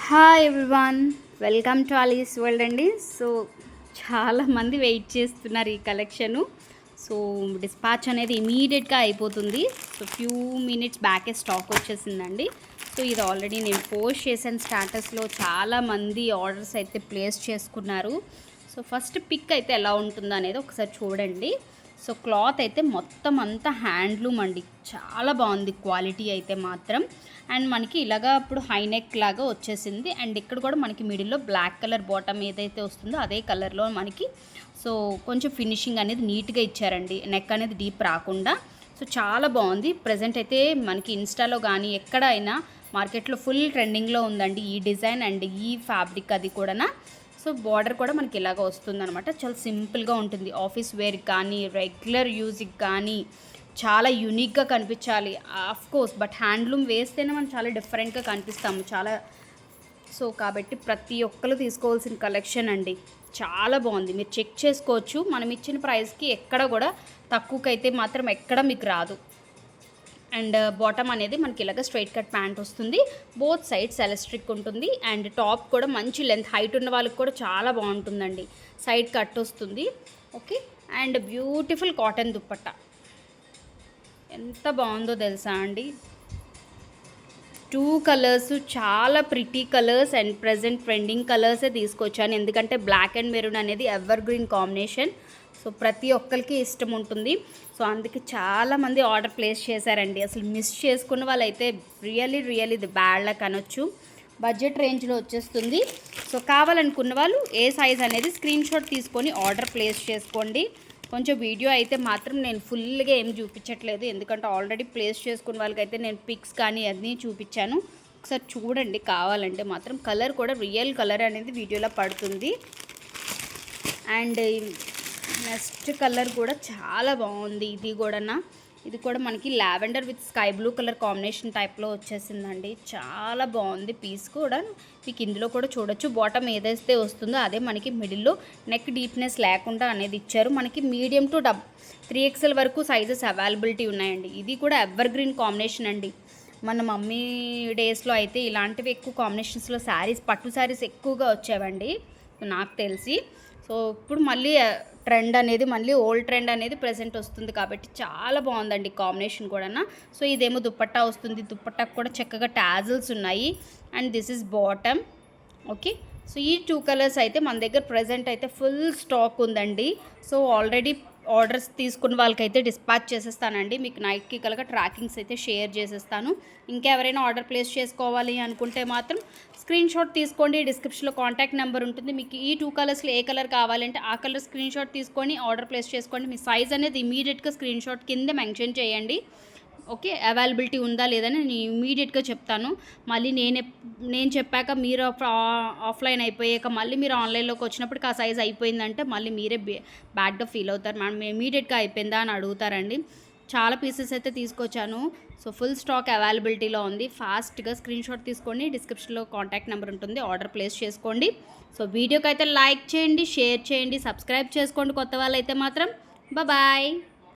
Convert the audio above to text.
Hi everyone, welcome to Alice world అండి. So చాలామంది wait చేస్తున్నారు ఈ కలెక్షను. సో డిస్పాచ్ అనేది ఇమీడియట్గా అయిపోతుంది. సో ఫ్యూ మినిట్స్ బ్యాకే స్టాక్ వచ్చేసిందండి. సో ఇది ఆల్రెడీ నేను పోస్ట్ చేశాను స్టాటస్లో. చాలామంది ఆర్డర్స్ అయితే ప్లేస్ చేసుకున్నారు. సో ఫస్ట్ పిక్ అయితే ఎలా ఉంటుందో అనేది ఒకసారి చూడండి. సో క్లాత్ అయితే మొత్తం అంతా హ్యాండ్లూమ్ అండి, చాలా బాగుంది క్వాలిటీ అయితే మాత్రం. అండ్ మనకి ఇలాగా ఇప్పుడు హైనెక్ లాగా వచ్చేసింది. అండ్ ఇక్కడ కూడా మనకి మిడిల్లో బ్లాక్ కలర్ బాటమ్ ఏదైతే వస్తుందో అదే కలర్లో మనకి సో కొంచెం ఫినిషింగ్ అనేది నీట్గా ఇచ్చారండి, నెక్ అనేది డీప్ రాకుండా. సో చాలా బాగుంది. ప్రజెంట్ అయితే మనకి ఇన్స్టాలో కానీ ఎక్కడైనా మార్కెట్లో ఫుల్ ట్రెండింగ్లో ఉందండి ఈ డిజైన్ అండ్ ఈ ఫ్యాబ్రిక్ అది కూడా. సో బార్డర్ కూడా మనకి ఇలాగ వస్తుందన్నమాట. చాలా సింపుల్గా ఉంటుంది. ఆఫీస్ వేర్కి కానీ రెగ్యులర్ యూజ్కి కానీ చాలా యూనిక్గా కనిపించాలి ఆఫ్ కోర్స్. బట్ హ్యాండ్లూమ్ వేస్తేనే మనం చాలా డిఫరెంట్గా కనిపిస్తాము చాలా. సో కాబట్టి ప్రతి ఒక్కరు తీసుకోవాల్సిన కలెక్షన్ అండి, చాలా బాగుంది. మీరు చెక్ చేసుకోవచ్చు. మనం ఇచ్చిన ప్రైస్కి ఎక్కడ కూడా తక్కువకైతే మాత్రం ఎక్కడ మీకు రాదు. అండ్ బాటమ్ అనేది మనకి ఇలాగ స్ట్రైట్ కట్ ప్యాంట్ వస్తుంది. బోత్ సైడ్స్ ఎలాస్టిక్ ఉంటుంది. అండ్ టాప్ కూడా మంచి లెంత్, హైట్ ఉన్న వాళ్ళకి కూడా చాలా బాగుంటుందండి. సైడ్ కట్ వస్తుంది. Okay. And beautiful cotton dupatta ఎంత బాగుందో తెలుసా అండి. 2 కలర్స్ చాలా pretty colours and present trending కలర్సే తీసుకొచ్చాను. ఎందుకంటే బ్లాక్ అండ్ మెరూన్ అనేది ఎవర్ గ్రీన్ కాంబినేషన్. సో ప్రతి ఒక్కరికి ఇష్టం ఉంటుంది. సో అందుకే చాలామంది ఆర్డర్ ప్లేస్ చేశారండి. అసలు మిస్ చేసుకున్న వాళ్ళైతే రియల్లీ ది బ్యాడ్ లక్ అనొచ్చు. బడ్జెట్ రేంజ్లో వచ్చేస్తుంది. సో కావాలనుకున్న వాళ్ళు ఏ సైజ్ అనేది స్క్రీన్ షాట్ తీసుకొని ఆర్డర్ ప్లేస్ చేసుకోండి. కొంచెం వీడియో అయితే మాత్రం నేను ఫుల్గా ఏం చూపించట్లేదు, ఎందుకంటే ఆల్రెడీ ప్లేస్ చేసుకున్న వాళ్ళకైతే నేను పిక్స్ కానీ అన్నీ చూపించాను. ఒకసారి చూడండి కావాలంటే మాత్రం. కలర్ కూడా రియల్ కలర్ అనేది వీడియోలో పడుతుంది. అండ్ నెక్స్ట్ కలర్ కూడా చాలా బాగుంది. ఇది కూడా మనకి lavender with sky blue colour combination టైప్లో వచ్చేసిందండి. చాలా బాగుంది. పీస్ కూడా మీకు ఇందులో కూడా చూడొచ్చు. బాటమ్ ఏదైతే వస్తుందో అదే మనకి మిడిల్లో నెక్ డీప్నెస్ లేకుండా అనేది ఇచ్చారు. మనకి మీడియం టు 3XL వరకు సైజెస్ అవైలబిలిటీ ఉన్నాయండి. ఇది కూడా ఎవర్ గ్రీన్ కాంబినేషన్ అండి. మన మమ్మీ డేస్లో అయితే ఇలాంటివి ఎక్కువ కాంబినేషన్స్లో శారీస్, పట్టు శారీస్ ఎక్కువగా వచ్చేవండి నాకు తెలిసి. సో ఇప్పుడు మళ్ళీ ట్రెండ్ అనేది, మళ్ళీ ఓల్డ్ ట్రెండ్ అనేది ప్రెజెంట్ వస్తుంది కాబట్టి చాలా బాగుందండి కాంబినేషన్ కూడా. సో ఇదేమో దుప్పట్టా వస్తుంది. దుప్పట్టాకు కూడా చక్కగా టాజిల్స్ ఉన్నాయి. And this is bottom. Okay. So ఈ 2 కలర్స్ అయితే మన దగ్గర ప్రెజెంట్ అయితే ఫుల్ స్టాక్ ఉందండి. సో ఆల్రెడీ ఆర్డర్స్ తీసుకున్న వాళ్ళకైతే డిస్పాచ్ చేసేస్తానండి. మీకు నైట్కి కలగా ట్రాకింగ్స్ అయితే షేర్ చేసేస్తాను. ఇంకెవరైనా ఆర్డర్ ప్లేస్ చేసుకోవాలి అనుకుంటే మాత్రం స్క్రీన్ షాట్ తీసుకోండి. డిస్క్రిప్షన్లో కాంటాక్ట్ నెంబర్ ఉంటుంది. మీకు ఈ 2 కలర్స్లో ఏ కలర్ కావాలంటే ఆ కలర్ స్క్రీన్ షాట్ తీసుకొని ఆర్డర్ ప్లేస్ చేసుకోండి. మీ సైజ్ అనేది ఇమీడియట్గా స్క్రీన్ షాట్ కింద మెన్షన్ చేయండి. ఓకే. అవైలబిలిటీ ఉందా లేదని నేను ఇమీడియట్గా చెప్తాను. మళ్ళీ నేను చెప్పాక మీరు ఆఫ్లైన్ అయిపోయాక మళ్ళీ మీరు ఆన్లైన్లోకి వచ్చినప్పటికి ఆ సైజ్ అయిపోయిందంటే మళ్ళీ మీరే బ్యాడ్గా ఫీల్ అవుతారు. మనం ఇమీడియట్గా అయిపోయిందా అని అడుగుతారండి. చాలా పీసెస్ అయితే తీసుకొచ్చాను. సో ఫుల్ స్టాక్ అవైలబిలిటీలో ఉంది. ఫాస్ట్గా స్క్రీన్ షాట్ తీసుకోండి. డిస్క్రిప్షన్లో కాంటాక్ట్ నెంబర్ ఉంటుంది. ఆర్డర్ ప్లేస్ చేసుకోండి. సో వీడియోకి అయితే లైక్ చేయండి, షేర్ చేయండి, సబ్స్క్రైబ్ చేసుకోండి కొత్త వాళ్ళైతే మాత్రం. బాయ్.